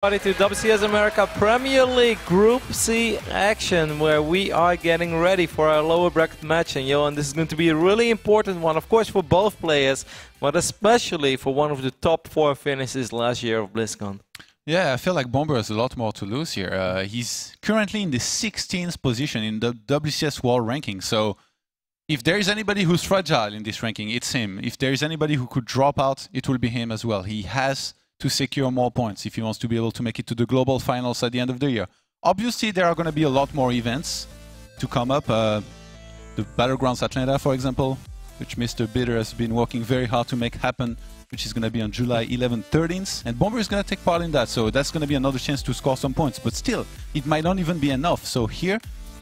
To WCS America Premier League Group C action, where we are getting ready for our lower bracket match. And Johan, this is going to be a really important one, of course, for both players, but especially for one of the top 4 finishes last year of BlizzCon. Yeah, I feel like Bomber has a lot more to lose here. He's currently in the 16th position in the WCS World Ranking. So if there is anybody who's fragile in this ranking, it's him. If there is anybody who could drop out, it will be him as well. He has to secure more points if he wants to be able to make it to the global finals at the end of the year. Obviously, there are going to be a lot more events to come up. The Battlegrounds Atlanta, for example, which Mr. Bitter has been working very hard to make happen, which is going to be on July 11th, 13th. And Bomber is going to take part in that, so that's going to be another chance to score some points. But still, it might not even be enough. So here,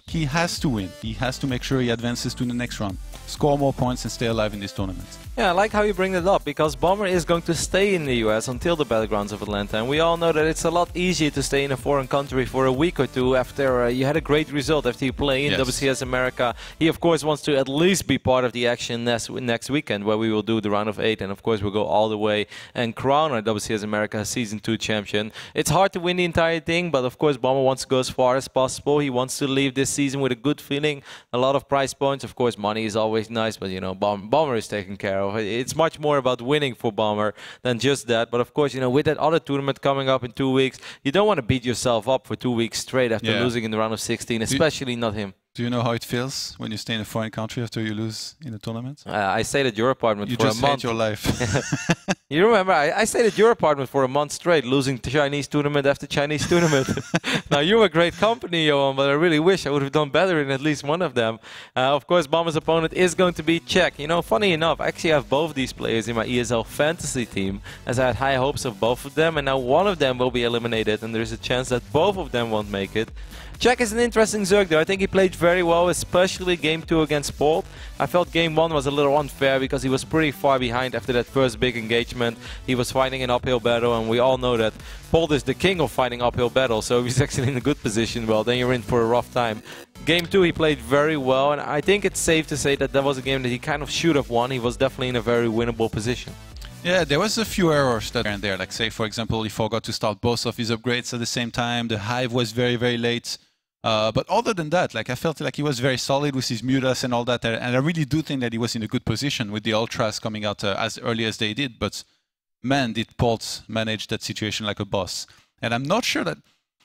he has to win. He has to make sure he advances to the next round, score more points and stay alive in this tournament. Yeah, I like how you bring that up, because Bomber is going to stay in the US until the Battlegrounds of Atlanta, and we all know that it's a lot easier to stay in a foreign country for a week or two after you had a great result, after you play in WCS America. He of course wants to at least be part of the action next weekend, where we will do the round of 8, and of course we'll go all the way and crown our WCS America Season 2 champion. It's hard to win the entire thing, but of course Bomber wants to go as far as possible. He wants to leave this season with a good feeling, a lot of prize points. Of course money is always nice, but you know, Bomber is taken care of. It's much more about winning for Bomber than just that. But of course, you know, with that other tournament coming up in 2 weeks, you don't want to beat yourself up for 2 weeks straight after losing in the round of 16, especially not him. Do you know how it feels when you stay in a foreign country after you lose in a tournament? I stayed at your apartment for a month. You just hate your life. You remember, I stayed at your apartment for a month straight, losing Chinese tournament after Chinese tournament. Now, you were great company, Johan, but I really wish I would have done better in at least one of them. Of course, Bomber's opponent is going to be Czech. You know, funny enough, I actually have both these players in my ESL fantasy team, as I had high hopes of both of them, and now one of them will be eliminated, and there's a chance that both of them won't make it. Czech is an interesting Zerg though. I think he played very well, especially Game 2 against Polt. I felt Game 1 was a little unfair because he was pretty far behind after that first big engagement. He was fighting an uphill battle, and we all know that Polt is the king of fighting uphill battles, so if he's actually in a good position, well, then you're in for a rough time. Game 2 he played very well, and I think it's safe to say that that was a game that he kind of should have won. He was definitely in a very winnable position. Yeah, there was a few errors that and there. Like, say, for example, he forgot to start both of his upgrades at the same time. The Hive was very, very late. But other than that, like, I felt like he was very solid with his Mutas and all that. And I really do think that he was in a good position with the Ultras coming out as early as they did. But man, did Polt manage that situation like a boss. And I'm not sure that,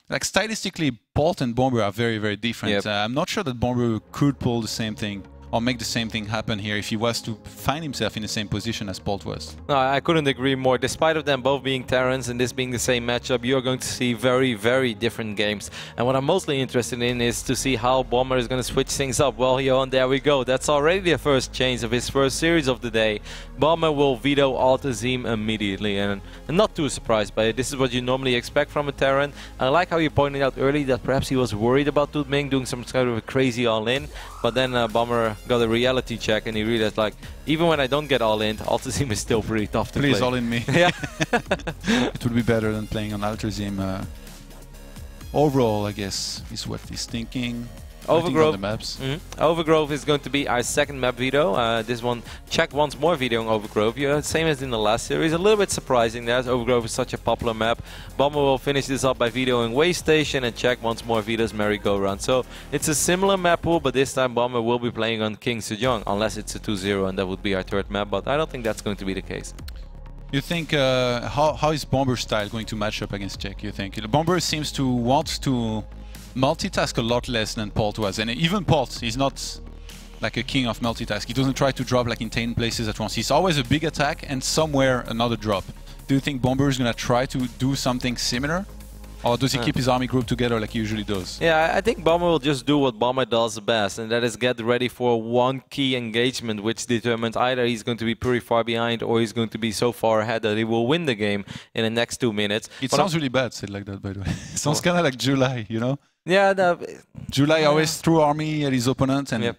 like, stylistically, Polt and Bomber are very, very different. I'm not sure that Bomber could pull the same thing or make the same thing happen here if he was to find himself in the same position as Polt was. No, I couldn't agree more. Despite of them both being Terrans and this being the same matchup, you're going to see very, very different games. And what I'm mostly interested in is to see how Bomber is going to switch things up. Well, Johan, there we go. That's already the first change of his first series of the day. Bomber will veto Altazim immediately, and I'm not too surprised by it. This is what you normally expect from a Terran. I like how you pointed out early that perhaps he was worried about Tutming doing some kind of a crazy all-in, but then Bomber got a reality check and he realized, like, even when I don't get all-in, Altazim is still pretty tough to play. Please all-in me. Yeah. It would be better than playing on Altazim. Overall, I guess, is what he's thinking. Overgrowth. The maps. Overgrowth is going to be our second map veto. This one, Czech once more vetoing Overgrowth. Yeah, same as in the last series. A little bit surprising that Overgrowth is such a popular map. Bomber will finish this up by vetoing Way Station, and Czech once more vetoes Merry-Go-Round. So it's a similar map pool, but this time Bomber will be playing on King Sejong, unless it's a 2-0, and that would be our third map. But I don't think that's going to be the case. You think, how is Bomber's style going to match up against Czech, you think? Bomber seems to want to multitask a lot less than Polt was, and even Polt, he's not like a king of multitask. He doesn't try to drop like in 10 places at once. He's always a big attack and somewhere another drop. Do you think Bomber is going to try to do something similar? Or does he keep his army group together like he usually does? Yeah, I think Bomber will just do what Bomber does best, and that is get ready for one key engagement, which determines either he's going to be pretty far behind or he's going to be so far ahead that he will win the game in the next 2 minutes. It sounds really bad said like that, by the way. It sounds kind of like July, you know? Yeah, July always threw army at his opponent, and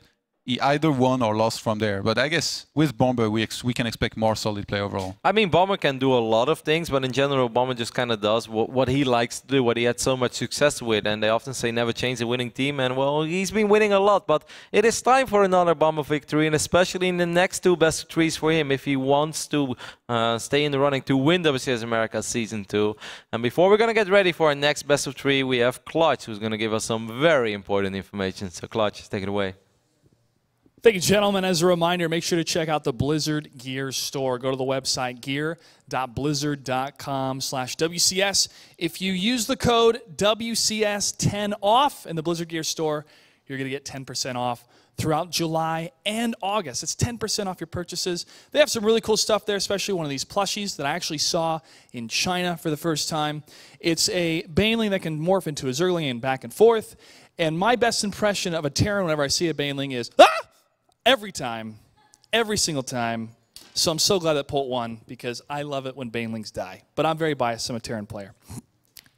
he either won or lost from there. But I guess with Bomber, we can expect more solid play overall. I mean, Bomber can do a lot of things, but in general, Bomber just kind of does what he likes to do, what he had so much success with. And they often say never change a winning team. And, well, he's been winning a lot. But it is time for another Bomber victory, and especially in the next 2 best of 3s for him if he wants to stay in the running to win WCS America Season 2. And before we're going to get ready for our next best of 3, we have Clutch, who's going to give us some very important information. So, Clutch, take it away. Thank you, gentlemen. As a reminder, make sure to check out the Blizzard Gear store. Go to the website gear.blizzard.com/WCS. If you use the code WCS10OFF in the Blizzard Gear store, you're going to get 10% off throughout July and August. It's 10% off your purchases. They have some really cool stuff there, especially one of these plushies that I actually saw in China for the first time. It's a Baneling that can morph into a Zergling and back and forth. And my best impression of a Terran whenever I see a Baneling is, ah! Every time, every single time. So I'm so glad that Polt won because I love it when Banelings die. But I'm very biased. I'm a Terran player.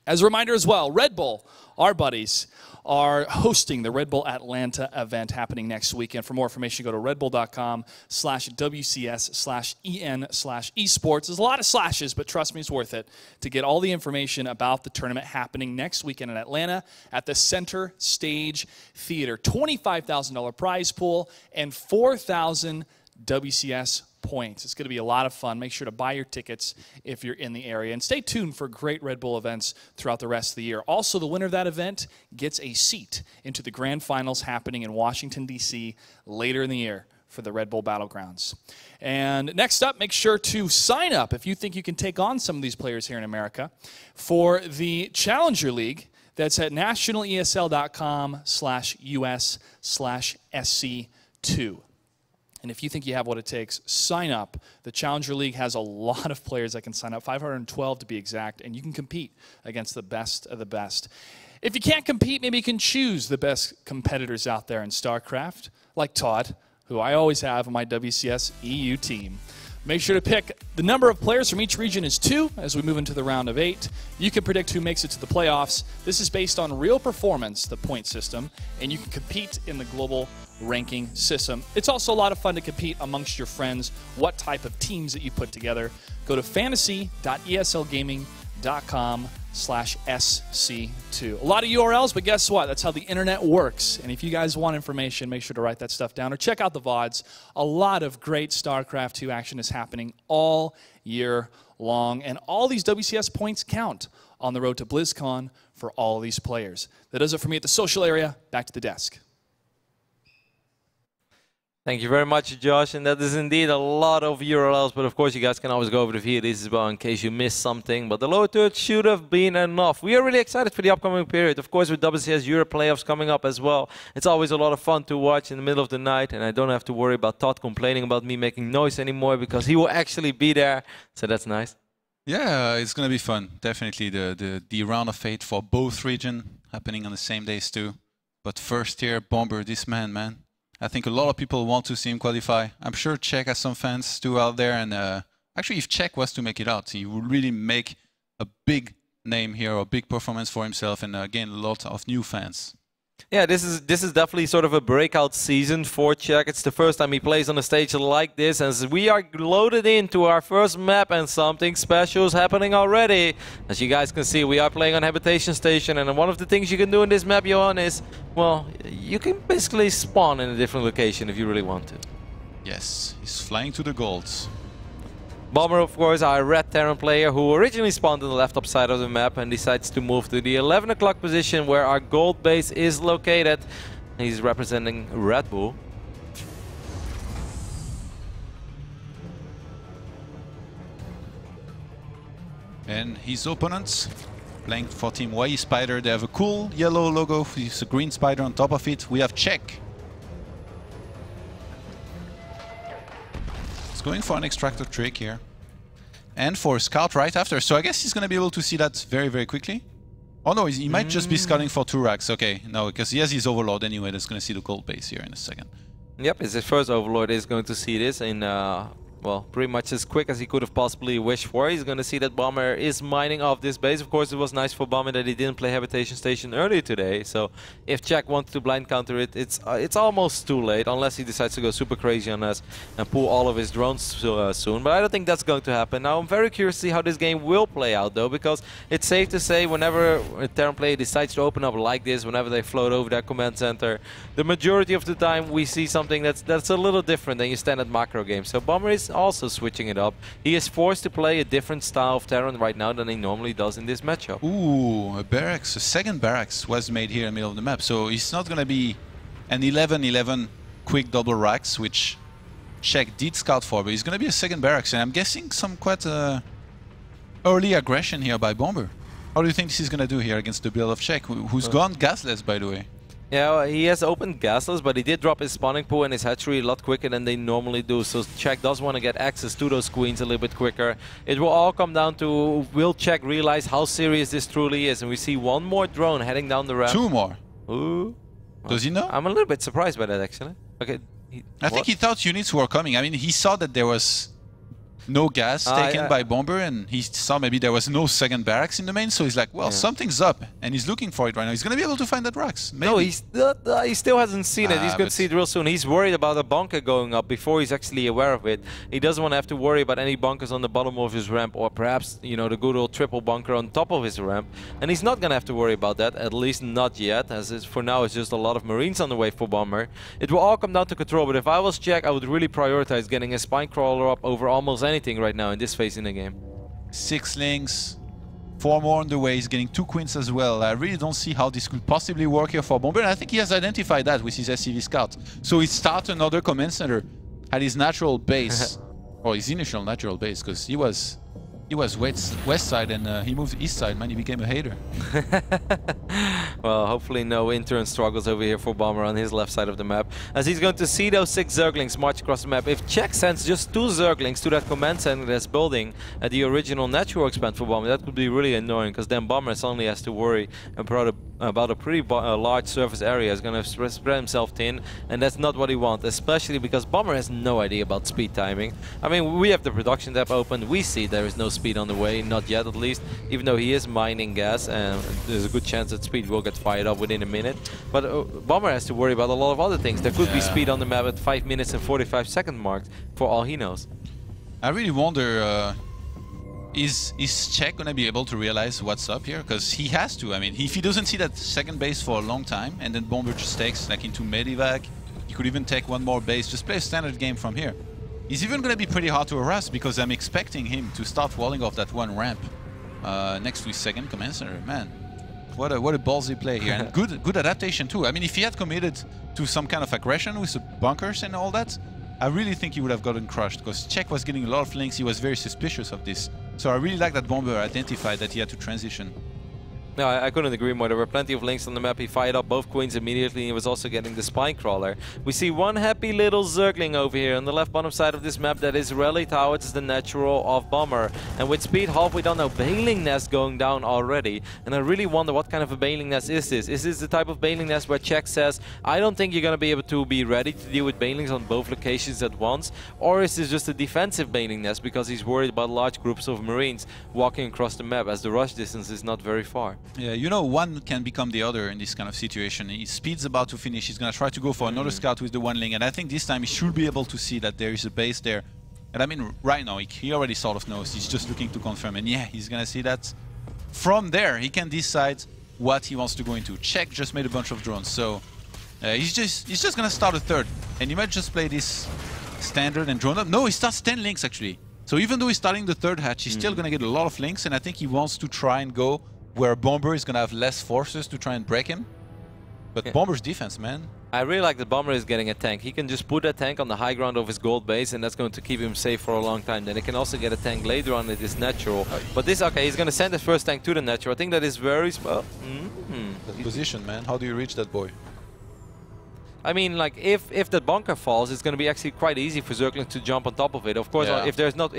As a reminder as well, Red Bull, our buddies, are hosting the Red Bull Atlanta event happening next weekend. For more information, go to redbull.com/WCS/EN/esports. There's a lot of slashes, but trust me, it's worth it to get all the information about the tournament happening next weekend in Atlanta at the Center Stage Theater. $25,000 prize pool and 4,000 WCS points. It's going to be a lot of fun. Make sure to buy your tickets if you're in the area. And stay tuned for great Red Bull events throughout the rest of the year. Also, the winner of that event gets a seat into the grand finals happening in Washington, D.C. later in the year for the Red Bull Battlegrounds. And next up, make sure to sign up if you think you can take on some of these players here in America for the Challenger League. That's at nationalesl.com/US/SC2. And if you think you have what it takes, sign up. The Challenger League has a lot of players that can sign up, 512 to be exact, and you can compete against the best of the best. If you can't compete, maybe you can choose the best competitors out there in StarCraft, like Todd, who I always have on my WCS EU team. Make sure to pick the number of players from each region is 2 as we move into the round of 8. You can predict who makes it to the playoffs. This is based on real performance, the point system, and you can compete in the global ranking system. It's also a lot of fun to compete amongst your friends, what type of teams that you put together. Go to fantasy.eslgaming.com/SC2. A lot of URLs, but guess what? That's how the internet works. And if you guys want information, make sure to write that stuff down or check out the VODs. A lot of great StarCraft 2 action is happening all year long, and all these WCS points count on the road to BlizzCon for all these players. That does it for me at the social area. Back to the desk. Thank you very much, Josh. And that is indeed a lot of URLs, but of course you guys can always go over to via this as well in case you missed something. But the lower third should have been enough. We are really excited for the upcoming period. Of course, with WCS Europe playoffs coming up as well. It's always a lot of fun to watch in the middle of the night, and I don't have to worry about Todd complaining about me making noise anymore because he will actually be there. So that's nice. Yeah, it's going to be fun. Definitely the round of fate for both regions happening on the same days too. But first here, Bomber, this man. I think a lot of people want to see him qualify. I'm sure Czech has some fans too out there. And actually, if Czech was to make it out, he would really make a big name here, or a big performance for himself, and gain a lot of new fans. Yeah, this is definitely sort of a breakout season for Czech. It's the first time he plays on a stage like this, and we are loaded into our first map, and something special is happening already. As you guys can see, we are playing on Habitation Station, and one of the things you can do in this map, Johan, is, well, you can basically spawn in a different location if you really want to. Yes, he's flying to the gold. Bomber, of course, our red Terran player who originally spawned on the left top side of the map and decides to move to the 11 o'clock position where our gold base is located. He's representing Red Bull. And his opponents, playing for Team Y Spider, they have a cool yellow logo with a green spider on top of it. We have Czech. Going for an extractor trick here. And for a scout right after. So I guess he's going to be able to see that very, very quickly. Oh no, he might just be scouting for 2 racks. Okay, no, because he has his Overlord anyway. That's going to see the gold base here in a second. Yep, it's his first Overlord is going to see this in well, pretty much as quick as he could have possibly wished for. He's going to see that Bomber is mining off this base. Of course, it was nice for Bomber that he didn't play Habitation Station earlier today. So if Czech wants to blind counter it, it's almost too late, unless he decides to go super crazy on us and pull all of his drones soon. But I don't think that's going to happen. Now, I'm very curious to see how this game will play out, though, because it's safe to say whenever a Terran player decides to open up like this, whenever they float over that command center, the majority of the time we see something that's a little different than your standard macro game. So Bomber is also switching it up. He is forced to play a different style of Terran right now than he normally does in this matchup. Ooh, a second barracks was made here in the middle of the map. So it's not going to be an 11-11 quick double racks, which Czech did scout for, but it's going to be a second barracks. And I'm guessing some quite early aggression here by Bomber. How do you think this is going to do here against the build of Czech, who's gone gasless, by the way? Yeah, well, he has opened gasless, but he did drop his spawning pool and his hatchery a lot quicker than they normally do. So Czech does want to get access to those queens a little bit quicker. It will all come down to, will Czech realize how serious this truly is? And we see one more drone heading down the ramp. Two more. Ooh. Does he know? I'm a little bit surprised by that, actually. Okay. I think he thought units were coming. I mean, he saw that there was no gas taken by Bomber, and he saw maybe there was no second barracks in the main, so he's like, well, something's up, and he's looking for it right now. He's going to be able to find that racks. Maybe. No, he still hasn't seen it. He's going to see it real soon. He's worried about a bunker going up before he's actually aware of it. He doesn't want to have to worry about any bunkers on the bottom of his ramp, or perhaps, you know, the good old triple bunker on top of his ramp. And he's not going to have to worry about that, at least not yet, as for now it's just a lot of Marines on the way for Bomber. It will all come down to control, but if I was Czech, I would really prioritize getting a spine crawler up over almost anything right now in this phase in the game. 6 links, 4 more on the way. He's getting 2 queens as well. I really don't see how this could possibly work here for Bomber, and I think he has identified that with his SCV scout. So he started another command center at his natural base, or his initial natural base, because he was west side and he moved east side. Man, he became a hater. Well, hopefully no intern struggles over here for Bomber on his left side of the map, as he's going to see those 6 Zerglings march across the map. If Czech sends just 2 Zerglings to that command center that's building at the original natural expand for Bomber, that would be really annoying, because then Bomber suddenly has to worry about a pretty large surface area. Is going to spread himself thin, and that's not what he wants, especially because Bomber has no idea about speed timing. I mean, we have the production tab open. We see there is no speed on the way, not yet at least, even though he is mining gas, and there's a good chance that speed will get fired up within a minute. But Bomber has to worry about a lot of other things. There could be speed on the map at 5 minutes and 45 second mark, for all he knows. I really wonder, is Czech going to be able to realize what's up here? Because he has to. I mean, if he doesn't see that second base for a long time, and then Bomber just takes like into Medivac, he could even take one more base, just play a standard game from here. He's even going to be pretty hard to harass, because I'm expecting him to start walling off that one ramp next to his second command center. Man, what a ballsy play here, and good adaptation too. I mean, if he had committed to some kind of aggression with the bunkers and all that, I really think he would have gotten crushed, because Czech was getting a lot of links. He was very suspicious of this. So I really like that Bomber identified that he had to transition. No, I couldn't agree more. There were plenty of links on the map. He fired up both queens immediately, and he was also getting the spine crawler. We see one happy little Zergling over here on the left bottom side of this map that is rallied towards the natural of Bomber. And with speed halfway down now, Bailing Nest going down already. And I really wonder what kind of a Bailing Nest is this? Is this the type of Bailing Nest where Czech says, I don't think you're going to be able to be ready to deal with Bailings on both locations at once? Or is this just a defensive Bailing Nest because he's worried about large groups of Marines walking across the map, as the rush distance is not very far? Yeah, you know, one can become the other in this kind of situation. His speed's about to finish. He's going to try to go for another scout with the one link, and I think this time he should be able to see that there is a base there. And I mean, right now, he already sort of knows. He's just looking to confirm, and yeah, he's going to see that. From there, he can decide what he wants to go into. Czech just made a bunch of drones, so he's just going to start a third. And you might just play this standard and drone up. No, he starts 10 links, actually. So even though he's starting the third hatch, he's still going to get a lot of links, and I think he wants to try and go where Bomber is going to have less forces to try and break him. But Bomber's defense, man. I really like that Bomber is getting a tank. He can just put that tank on the high ground of his gold base, and that's going to keep him safe for a long time. Then he can also get a tank later on at his natural. But this, okay, he's going to send his first tank to the natural. I think that is very... That position, man. How do you reach that boy? I mean, like if the bunker falls, it's going to be actually quite easy for Zerglings to jump on top of it. Of course, Yeah.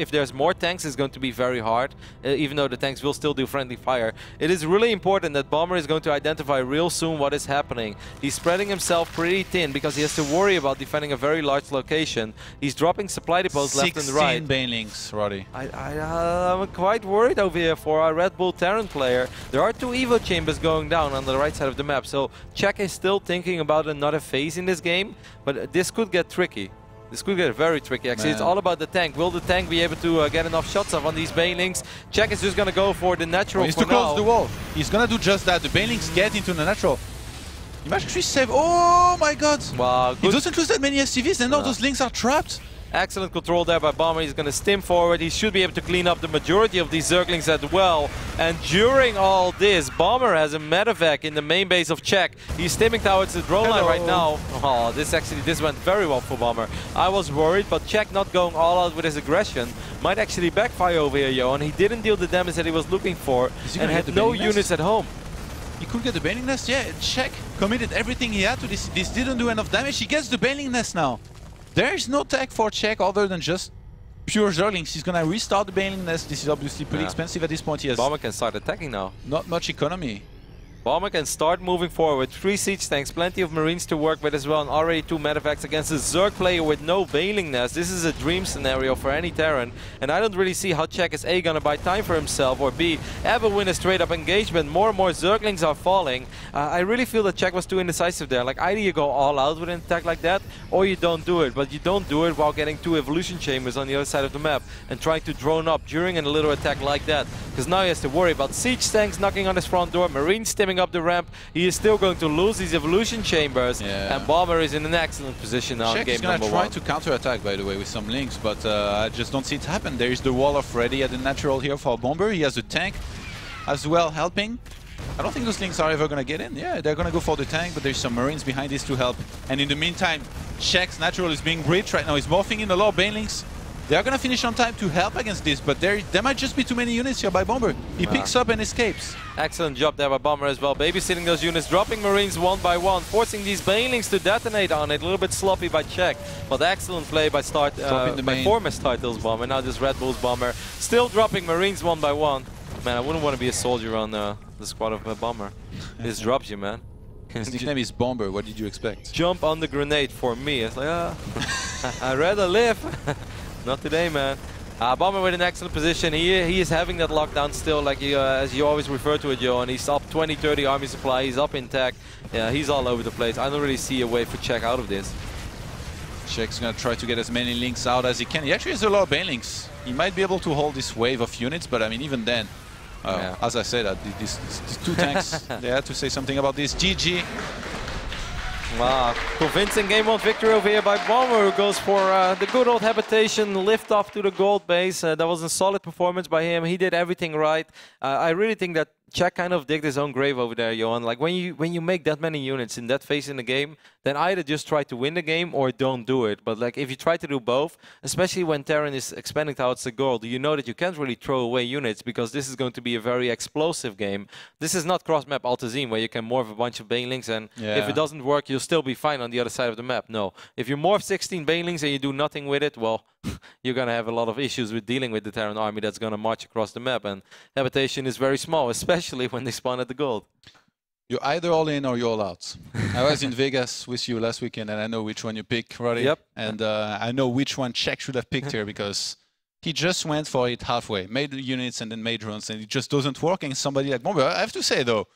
if there's more tanks, it's going to be very hard. Even though the tanks will still do friendly fire, it is really important that Bomber is going to identify real soon what is happening. He's spreading himself pretty thin because he has to worry about defending a very large location. He's dropping supply depots left and right. 16 banelings, Roddy. I'm quite worried over here for our Red Bull Terran player. There are 2 Evo chambers going down on the right side of the map, so Czech is still thinking about another phase in this game, but this could get tricky. This could get very tricky, actually. It's all about the tank. Will the tank be able to get enough shots off on these banelings? Czech is just going to go for the natural He's for too close now. to the wall. He's going to do just that. The banelings get into the natural. Imagine 3 save. Oh my god! Wow, He doesn't lose that many SCVs, and all those links are trapped. Excellent control there by Bomber. He's going to stim forward. He should be able to clean up the majority of these Zerglings as well. And during all this, Bomber has a medevac in the main base of Czech. He's stimming towards the drone line right now. Oh, this went very well for Bomber. I was worried, but Czech not going all out with his aggression might actually backfire over here, Johan. He didn't deal the damage that he was looking for and had no units at home. He could get the Baneling Nest. Yeah, Czech committed everything he had to this. This didn't do enough damage. He gets the Baneling Nest now. There is no tech for Czech other than just pure Zerglings. He's gonna restart the Baneling Nest. This is obviously pretty expensive at this point. He has Bomber can start attacking now. not much economy. Bomber can start moving forward. 3 siege tanks, plenty of Marines to work with as well, and already 2 medevacs against a Zerg player with no Baneling Nest. This is a dream scenario for any Terran, and I don't really see how Czech is A, gonna buy time for himself, or B, ever win a straight-up engagement. More and more Zerglings are falling. I really feel that Czech was too indecisive there. Like, either you go all out with an attack like that, or you don't do it. But you don't do it while getting 2 evolution chambers on the other side of the map and trying to drone up during a little attack like that. Because now he has to worry about siege tanks knocking on his front door, Marines stimming up the ramp. He is still going to lose these evolution chambers, and Bomber is in an excellent position now in game number 1. He's going to try to counter-attack, by the way, with some links, but I just don't see it happen. There is the wall of ready at the natural here for Bomber. He has a tank as well helping. I don't think those links are ever going to get in. Yeah, they're going to go for the tank, but there's some Marines behind this to help. And in the meantime, Czech's natural is being breached right now. He's morphing in a lot of banelings. They are going to finish on time to help against this, but there might just be too many units here by Bomber. He picks up and escapes. Excellent job there by Bomber as well. Babysitting those units, dropping Marines one by one, forcing these banelings to detonate on it. A little bit sloppy by Czech, but excellent play by by former StarTales Bomber. Now this Red Bull's Bomber. Still dropping Marines one by one. Man, I wouldn't want to be a soldier on the squad of Bomber. This drops you, man. His nickname is Bomber. What did you expect? Jump on the grenade for me. It's like, I'd rather live. Not today, man. Bomber with an excellent position. He is having that lockdown still, like as you always refer to it, Joe. And he's up 20, 30 army supply. He's up in tech. Yeah, he's all over the place. I don't really see a way for Czech out of this. Czech's gonna try to get as many links out as he can. He actually has a lot of banelings. He might be able to hold this wave of units, but I mean, even then, as I said, these 2 tanks, they had to say something about this. GG. Wow, convincing game 1 victory over here by Bomber, who goes for the good old habitation, lift off to the gold base. That was a solid performance by him. He did everything right. I really think that Czech kind of digged his own grave over there, Johan. Like when you make that many units in that phase in the game, then either just try to win the game or don't do it. But like if you try to do both, especially when Terran is expanding towards the gold, you know that you can't really throw away units because this is going to be a very explosive game. This is not cross-map Altazine where you can morph a bunch of banelings and if it doesn't work, you'll still be fine on the other side of the map. No, if you morph 16 banelings and you do nothing with it, well, you're going to have a lot of issues with dealing with the Terran army that's going to march across the map. And habitation is very small, especially when they spawn at the gold. You're either all in or you're all out. I was in Vegas with you last weekend, and I know which one you pick, Roddy. Yep. And I know which one Czech should have picked here because he just went for it halfway, made the units and then made runs, and it just doesn't work against somebody like Bomber. I have to say, though,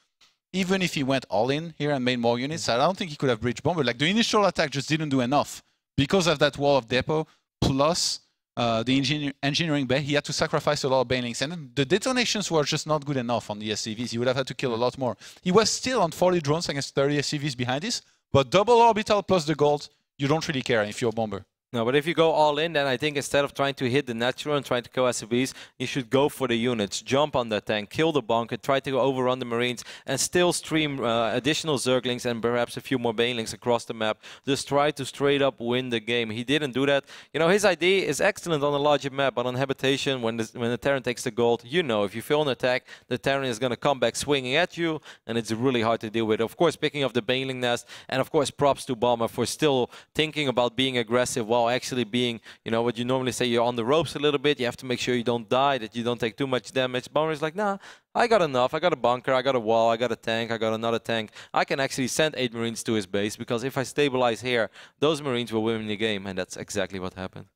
even if he went all in here and made more units, I don't think he could have breached Bomber. Like, the initial attack just didn't do enough. Because of that wall of depot, plus the engineering bay, he had to sacrifice a lot of banelings. And the detonations were just not good enough on the SCVs. He would have had to kill a lot more. He was still on 40 drones against 30 SCVs behind this, but double orbital plus the gold, you don't really care if you're a Bomber. No, but if you go all in, then I think instead of trying to hit the natural and trying to kill SCVs, you should go for the units, jump on that tank, kill the bunker, try to overrun the Marines, and still stream additional Zerglings and perhaps a few more Banelings across the map. Just try to straight up win the game. He didn't do that. You know, his idea is excellent on a larger map, but on Habitation, when the Terran takes the gold, you know, if you fail an attack, the Terran is going to come back swinging at you, and it's really hard to deal with. Of course, picking up the Baneling nest, and of course, props to Bomber for still thinking about being aggressive while actually being, you know, what you normally say, you're on the ropes a little bit. You have to make sure you don't die, that you don't take too much damage. Bomber is like, nah, I got enough. I got a bunker, I got a wall, I got a tank, I got another tank. I can actually send 8 Marines to his base, because if I stabilize here, those Marines will win the game, and that's exactly what happened.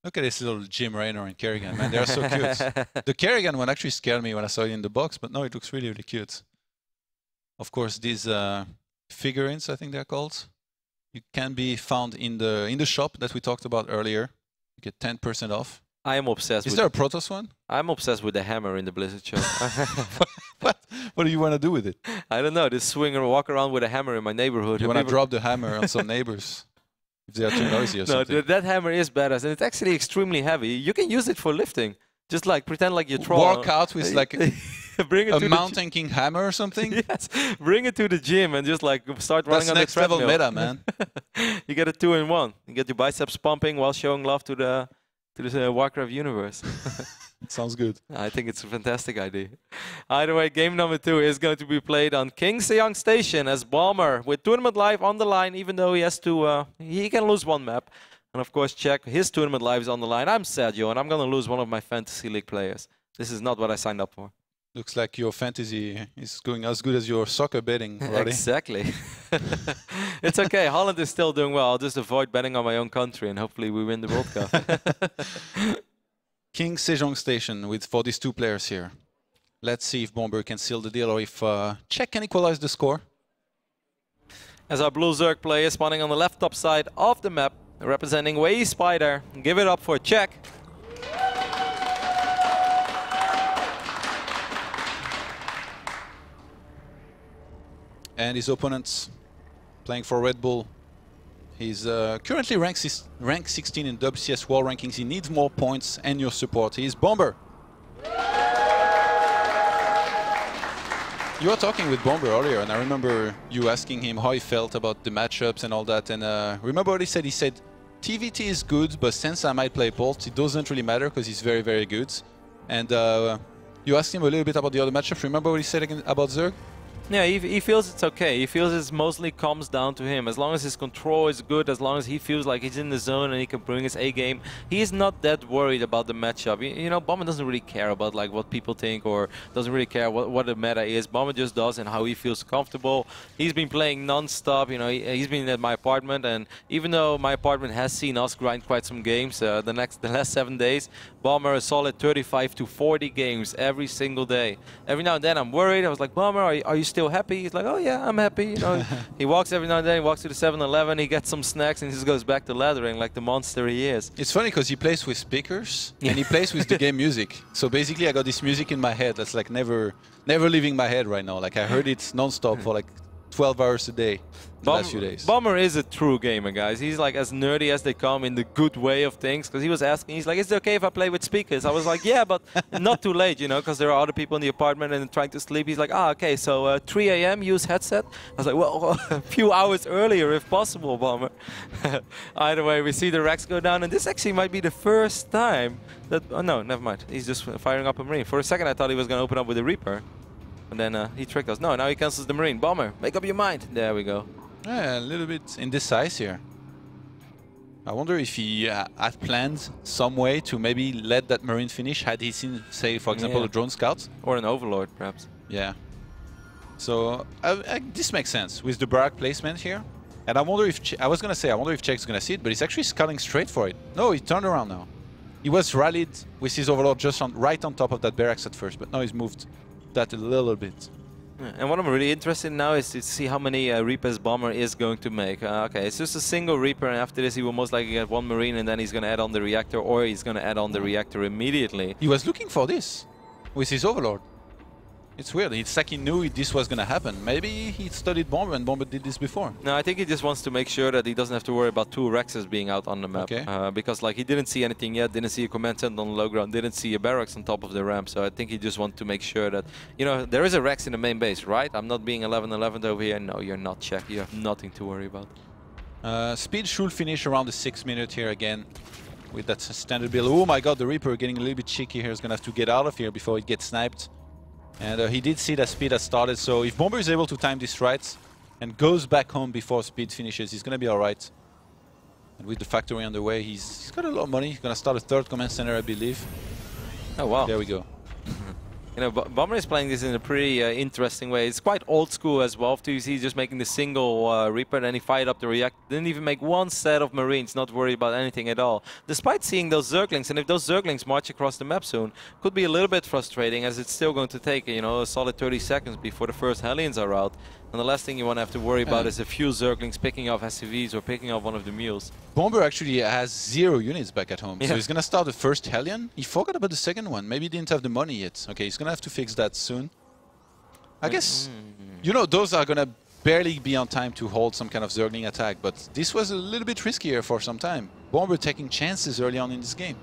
Look at this little Jim Raynor and Kerrigan, man. They're so cute. The Kerrigan one actually scared me when I saw it in the box, but no, it looks really, really cute. Of course, these figurines, I think they're called, you can be found in the shop that we talked about earlier. You get 10% off. I am obsessed with... Is there a Protoss one? I'm obsessed with the hammer in the Blizzard shop. What do you want to do with it? I don't know. Just swing or walk around with a hammer in my neighborhood. You want to drop the hammer on some neighbors if they are too noisy or something? No, that hammer is badass, and it's actually extremely heavy. You can use it for lifting. Just like pretend like you troll. Walk out with like bring it a to Mountain King hammer or something? Yes, bring it to the gym and just like start running on the treadmill. That's next level meta, man. You get a 2-in-1. You get your biceps pumping while showing love to the Warcraft universe. Sounds good. I think it's a fantastic idea. Either way, game number 2 is going to be played on King Sejong Station as Bomber with Tournament Live on the line, even though he has to, he can lose one map. And of course, check his Tournament Live is on the line. I'm Sergio, and I'm going to lose one of my Fantasy League players. This is not what I signed up for. Looks like your fantasy is going as good as your soccer betting already. Exactly. It's okay. Holland is still doing well. I'll just avoid betting on my own country, and hopefully we win the World Cup. King Sejong Station for these 2 players here. Let's see if Bomber can seal the deal or if Czech can equalize the score. As our Blue Zerg player spawning on the left top side of the map, representing Way Spider. Give it up for Czech. And his opponents playing for Red Bull. He's currently ranked 16 in WCS World Rankings. He needs more points and your support. He's Bomber. You were talking with Bomber earlier, and I remember you asking him how he felt about the matchups and all that. And remember what he said? He said, TVT is good, but since I might play Bolt, it doesn't really matter because he's very, very good. And you asked him a little bit about the other matchups. Remember what he said again about Zerg? Yeah, he feels it's okay. He feels it mostly comes down to him. As long as his control is good, as long as he feels like he's in the zone and he can bring his A game, he's not that worried about the matchup. You know, Bomber doesn't really care about like what people think or doesn't really care what the meta is. Bomber just does and how he feels comfortable. He's been playing non-stop. You know, he's been at my apartment, and even though my apartment has seen us grind quite some games, the last 7 days, Bomber a solid 35 to 40 games every single day. Every now and then I'm worried. I was like, Bomber, are you still happy? He's like, oh yeah, I'm happy. You know, he walks every now and then. He walks to the 7-Eleven. He gets some snacks and he just goes back to laddering like the monster he is. It's funny because he plays with speakers and he plays with the game music. So basically, I got this music in my head that's like never leaving my head right now. Like I heard it non-stop for like 12 hours a day the last few days. Bomber is a true gamer, guys. He's like as nerdy as they come in the good way of things. Because he was asking, he's like, is it okay if I play with speakers? I was like, yeah, but not too late, you know, because there are other people in the apartment and trying to sleep. He's like, ah, okay, so 3 a.m. use headset? I was like, well, a few hours earlier if possible, Bomber. Either way, we see the racks go down, and this actually might be the first time that... Oh, no, never mind. He's just firing up a Marine. For a second, I thought he was going to open up with a Reaper. And then he tricked us. No, now he cancels the Marine. Bomber, make up your mind. There we go. Yeah, a little bit indecisive here. I wonder if he had planned some way to maybe let that Marine finish, had he seen, say, for example, a drone scout. Or an Overlord, perhaps. Yeah. So this makes sense with the barrack placement here. And I wonder if, I was going to say, I wonder if Czech's going to see it, but he's actually scouting straight for it. No, he turned around now. He was rallied with his Overlord just right on top of that barracks at first, but now he's moved that a little bit. And what I'm really interested in now is to see how many Reapers Bomber is going to make. Okay, it's just a single Reaper, and after this he will most likely get 1 Marine, and then he's going to add on the reactor, or he's going to add on the reactor immediately. He was looking for this with his Overlord. It's weird. It's like he knew this was going to happen. Maybe he studied Bomber and Bomber did this before. No, I think he just wants to make sure that he doesn't have to worry about 2 Rexes being out on the map. Okay. Because like he didn't see anything yet, didn't see a command center on the low ground, didn't see a barracks on top of the ramp. So I think he just wants to make sure that, you know, there is a Rex in the main base, right? I'm not being 11-11 over here. No, you're not, Czech. You have nothing to worry about. Speed should finish around the 6 minute here again with that standard build. Oh my god, the Reaper getting a little bit cheeky here. Is going to have to get out of here before it gets sniped. And he did see that Speed has started, so if Bomber is able to time this right and goes back home before Speed finishes, he's going to be alright. And with the factory on the way, he's got a lot of money. He's going to start a 3rd command center, I believe. Oh wow. There we go. You know, Bomber is playing this in a pretty interesting way. It's quite old school as well. You see, just making the single Reaper, and then he fired up the reactor. Didn't even make one set of Marines, not worried about anything at all. Despite seeing those Zerglings, and if those Zerglings march across the map soon, could be a little bit frustrating, as it's still going to take, you know, a solid 30 seconds before the first Hellions are out. And the last thing you want to have to worry about is a few Zerglings picking off SCVs or picking off one of the mules. Bomber actually has 0 units back at home, so he's going to start the first Hellion. He forgot about the second one. Maybe he didn't have the money yet. Okay, he's going to have to fix that soon. I guess, you know, those are going to barely be on time to hold some kind of Zergling attack, but this was a little bit riskier for some time. Bomber taking chances early on in this game.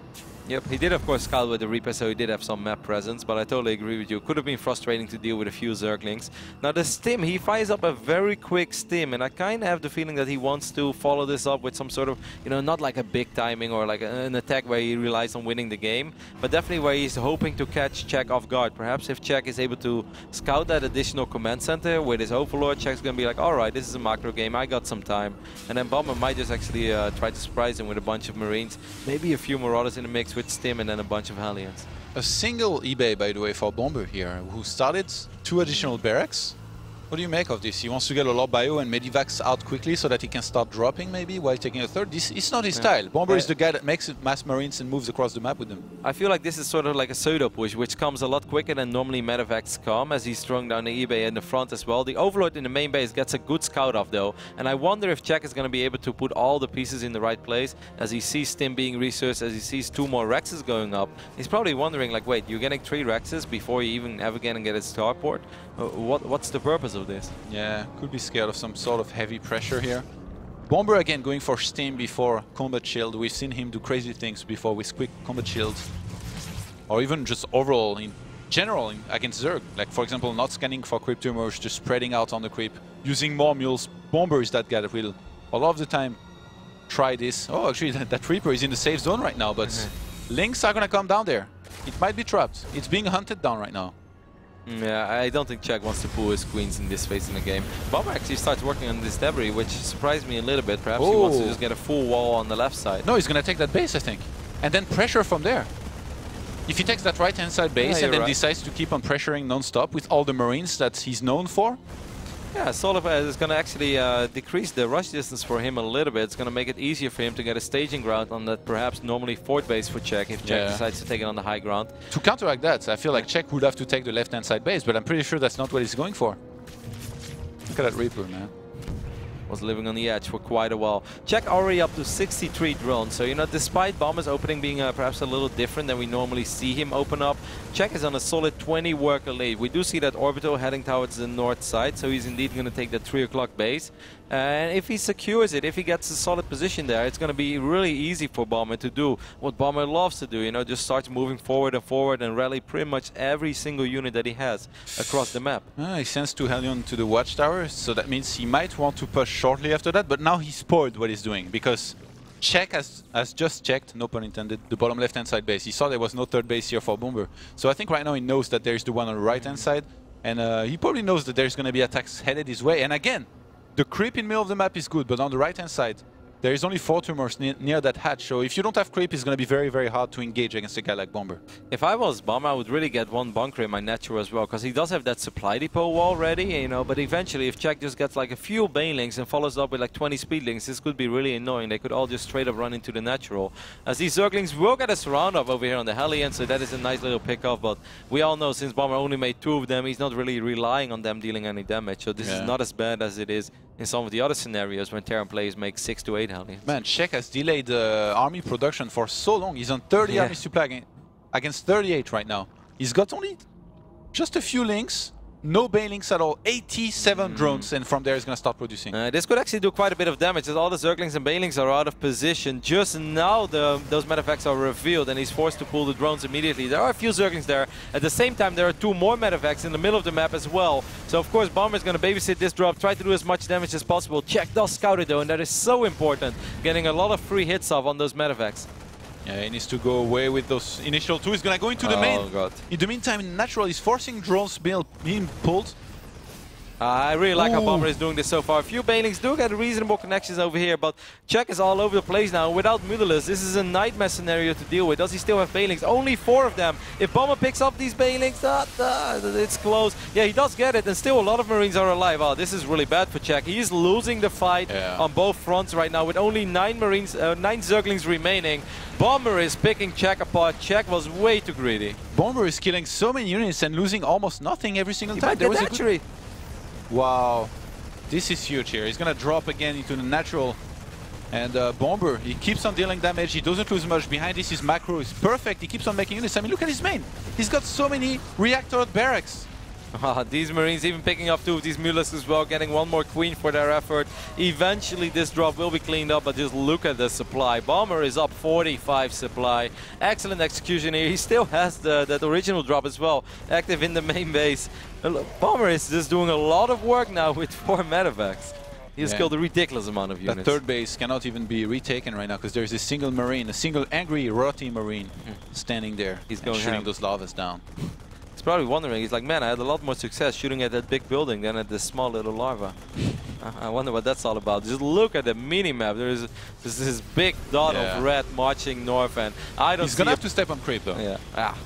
Yep, he did of course scout with the Reaper, so he did have some map presence, but I totally agree with you. Could have been frustrating to deal with a few Zerglings. Now the stim, he fires up a very quick stim, and I kind of have the feeling that he wants to follow this up with some sort of, you know, not like a big timing or like an attack where he relies on winning the game, but definitely where he's hoping to catch Czech off guard. Perhaps if Czech is able to scout that additional command center with his Overlord, Czech's going to be like, alright, this is a macro game, I got some time. And then Bomber might just actually try to surprise him with a bunch of Marines, maybe a few Marauders in the mix with stim, and then a bunch of Hellions. A single eBay, by the way, for Bomber here, who started 2 additional barracks. What do you make of this? He wants to get a lot bio and medivacs out quickly so that he can start dropping maybe while taking a 3rd. This is not his style. Bomber is the guy that makes mass Marines and moves across the map with them. I feel like this is sort of like a pseudo push, which comes a lot quicker than normally medivacs come, as he's throwing down the eBay in the front as well. The Overlord in the main base gets a good scout off though, and I wonder if Czech is going to be able to put all the pieces in the right place as he sees Stim being researched, as he sees 2 more Rexes going up. He's probably wondering like, wait, you're getting 3 Rexes before you even ever get his starport? What's the purpose of this? Yeah, could be scared of some sort of heavy pressure here. Bomber again going for Stim before Combat Shield. We've seen him do crazy things before with quick Combat Shield. Or even just overall in general against Zerg. Like for example, not scanning for creep tumors, just spreading out on the creep. Using more mules. Bomber is that guy that will a lot of the time try this. Oh, actually that Reaper is in the safe zone right now, but Lynx are gonna come down there. It might be trapped. It's being hunted down right now. Yeah, I don't think Czech wants to pull his queens in this phase in the game. Bomber actually starts working on this debris, which surprised me a little bit. Perhaps he wants to just get a full wall on the left side. No, he's going to take that base, I think. And then pressure from there. If he takes that right-hand side base and then decides to keep on pressuring non-stop with all the Marines that he's known for. Yeah, sort of is going to actually decrease the rush distance for him a little bit. It's going to make it easier for him to get a staging ground on that perhaps normally fort base for Czech if Czech decides to take it on the high ground. To counteract that, I feel like Czech would have to take the left-hand side base, but I'm pretty sure that's not what he's going for. Look at that Reaper, man. Was living on the edge for quite a while. Czech already up to 63 drones, so you know, despite Bomber's opening being perhaps a little different than we normally see him open up, Czech is on a solid 20 worker lead. We do see that Orbital heading towards the north side, so he's indeed going to take that 3 o'clock base. And if he secures it, if he gets a solid position there, it's going to be really easy for Bomber to do what Bomber loves to do, you know, just start moving forward and rally pretty much every single unit that he has across the map. He sends 2 Hellion to the watchtower, so that means he might want to push shortly after that, but now he's spoiled what he's doing, because Czech has just checked, no pun intended, the bottom left-hand side base. He saw there was no 3rd base here for Bomber. So I think right now he knows that there's the one on the right-hand side, and he probably knows that there's going to be attacks headed his way. And again, the creep in the middle of the map is good, but on the right-hand side, there is only 4 tumors near that hatch. So if you don't have creep, it's going to be very, very hard to engage against a guy like Bomber. If I was Bomber, I would really get 1 bunker in my natural as well, because he does have that supply depot wall ready, you know, but eventually if Czech just gets like a few banelings and follows up with like 20 speedlings, this could be really annoying. They could all just straight up run into the natural. As these Zerglings will get a surround off over here on the Hellion, so that is a nice little pick-off, but we all know since Bomber only made 2 of them, he's not really relying on them dealing any damage, so this is not as bad as it is in some of the other scenarios when Terran players make 6 to 8 Hellions. Man, Czech has delayed army production for so long. He's on 30 army supply against 38 right now. He's got only just a few links. No bailings at all. 87 drones, and from there he's going to start producing. This could actually do quite a bit of damage, as all the Zerglings and Bailings are out of position. Just now those Medivacs are revealed, and he's forced to pull the drones immediately. There are a few Zerglings there. At the same time, there are 2 more Medivacs in the middle of the map as well. So of course, Bomber is going to babysit this drop, try to do as much damage as possible. Czech does scout it though, and that is so important. Getting a lot of free hits off on those Medivacs. Yeah, he needs to go away with those initial 2. He's going to go into the main. Oh god. In the meantime, Natural is forcing drones being pulled. I really like how Bomber is doing this so far. A few Banelings do get reasonable connections over here, but Czech is all over the place now. Without Mutulus, this is a nightmare scenario to deal with. Does he still have Banelings? Only 4 of them. If Bomber picks up these Banelings, it's close. Yeah, he does get it, and still a lot of Marines are alive. Oh, this is really bad for Czech. He's losing the fight on both fronts right now with only 9 Marines, 9 Zerglings remaining. Bomber is picking Czech apart. Czech was way too greedy. Bomber is killing so many units and losing almost nothing every single time. There was a good... Wow, this is huge here. He's gonna drop again into the Natural, and Bomber, he keeps on dealing damage. He doesn't lose much. Behind this, his macro is perfect. He keeps on making units. I mean, look at his main. He's got so many reactor barracks. These Marines even picking up 2 of these Mulas as well, getting 1 more Queen for their effort. Eventually this drop will be cleaned up, but just look at the supply. Bomber is up 45 supply. Excellent execution here. He still has that original drop as well, active in the main base. Bomber is just doing a lot of work now with 4 Medivacs. He has killed a ridiculous amount of units. That third base cannot even be retaken right now because there's a single Marine, a single angry Roti Marine standing there. He's going shooting those lavas down. Probably wondering, he's like, man, I had a lot more success shooting at that big building than at this small little larva. I wonder what that's all about. Just look at the mini-map. There's this big dot of red marching north, and I don't see... He's gonna have to step on creep, though. Yeah.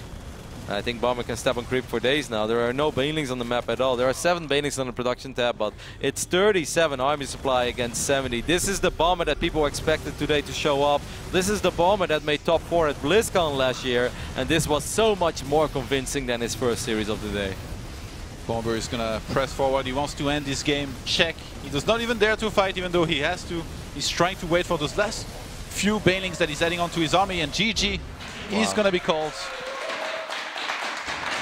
I think Bomber can step on creep for days now. There are no Banelings on the map at all. There are 7 Banelings on the production tab, but it's 37 army supply against 70. This is the Bomber that people expected today to show up. This is the Bomber that made top 4 at BlizzCon last year, and this was so much more convincing than his first series of the day. Bomber is gonna press forward. He wants to end this game. Check. He does not even dare to fight, even though he has to. He's trying to wait for those last few Banelings that he's adding onto his army, and GG is gonna be called.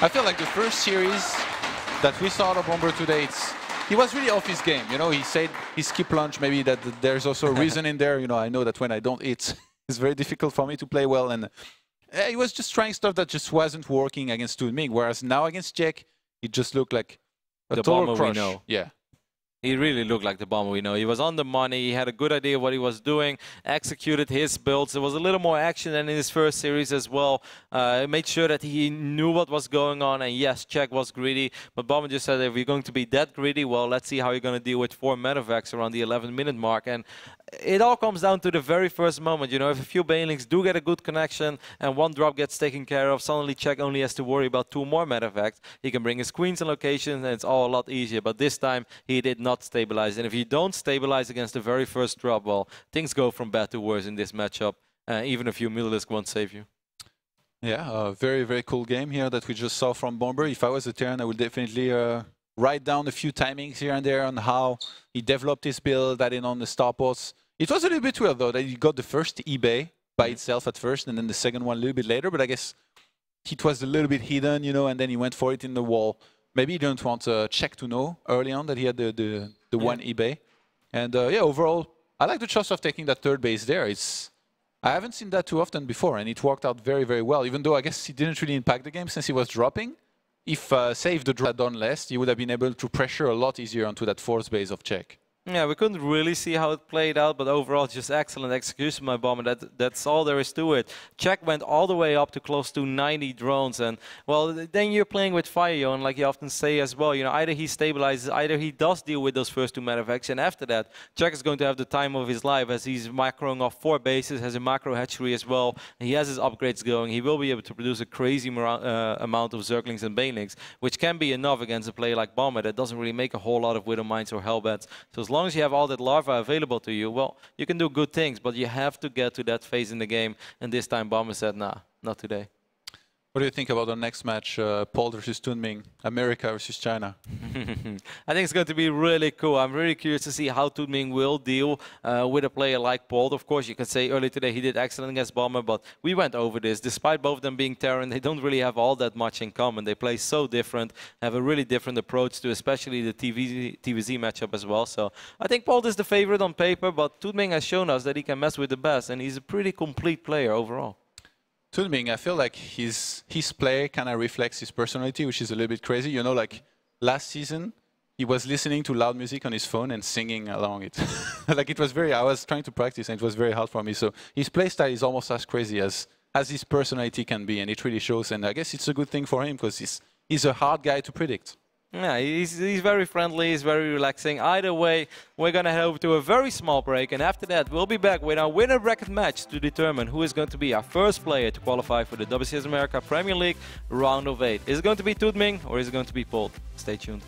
I feel like the first series that we saw of Bomber today, he was really off his game. You know, he said he skipped lunch. Maybe that there's also a reason in there. You know, I know that when I don't eat, it's very difficult for me to play well. And he was just trying stuff that just wasn't working against Mig. Whereas now against Czech, he just looked like a total crush. We know. Yeah. He really looked like the Bomber we know. He was on the money, he had a good idea of what he was doing, executed his builds. There was a little more action than in his first series as well. Made sure that he knew what was going on, and yes, Czech was greedy, but Bomber just said, if you're going to be that greedy, well, let's see how you're going to deal with 4 Medivacs around the 11-minute mark. And it all comes down to the very first moment. You know, if a few Banelings do get a good connection and 1 drop gets taken care of, suddenly Czech only has to worry about 2 more Medivacs. He can bring his Queens in locations, and it's all a lot easier. But this time, he did not stabilize. And if you don't stabilize against the very first drop, well, things go from bad to worse in this matchup. Even a few Mutalisk won't save you. Yeah, a very, very cool game here that we just saw from Bomber. If I was a Terran, I would definitely write down a few timings here and there on how he developed his build, adding on the starports. It was a little bit weird, though, that he got the first eBay by itself at first, and then the second one a little bit later. But I guess it was a little bit hidden, you know, and then he went for it in the wall. Maybe he didn't want Czech to know early on that he had the one eBay. And yeah, overall, I like the choice of taking that third base there. I haven't seen that too often before, and it worked out very, very well, even though I guess he didn't really impact the game since he was dropping. If, say, if the drop had done less, he would have been able to pressure a lot easier onto that fourth base of Czech. Yeah, we couldn't really see how it played out, but overall just excellent execution by Bomber. That's all there is to it. Czech went all the way up to close to 90 drones, and well, then you're playing with fire, and like you often say as well, you know, either he stabilizes, either he does deal with those first 2 Medivacs, and after that, Czech is going to have the time of his life as he's macroing off 4 bases, has a macro hatchery as well, he has his upgrades going, he will be able to produce a crazy amount of Zerglings and Banelings, which can be enough against a player like Bomber that doesn't really make a whole lot of Widow Mines or Hellbats. So as long as you have all that larva available to you, well, you can do good things, but you have to get to that phase in the game, and this time Bomber said, nah, not today. What do you think about the next match, Paul versus Tunming, America versus China? I think it's going to be really cool. I'm really curious to see how Tunming will deal with a player like Paul. Of course, you can say earlier today he did excellent against Bomber, but we went over this. Despite both of them being Terran, they don't really have all that much in common. They play so different, have a really different approach to especially the TVZ matchup as well. So I think Paul is the favorite on paper, but Tunming has shown us that he can mess with the best, and he's a pretty complete player overall. Tunming, I feel like his play kind of reflects his personality, which is a little bit crazy. You know, like last season, he was listening to loud music on his phone and singing along it. Like it was I was trying to practice and it was very hard for me. So his play style is almost as crazy as his personality can be, and it really shows. And I guess it's a good thing for him because he's a hard guy to predict. Yeah, he's very friendly, he's very relaxing. Either way, we're going to head over to a very small break, and after that we'll be back with our winner bracket match to determine who is going to be our first player to qualify for the WCS America Premier League round of 8. Is it going to be Tunming or is it going to be Paul? Stay tuned.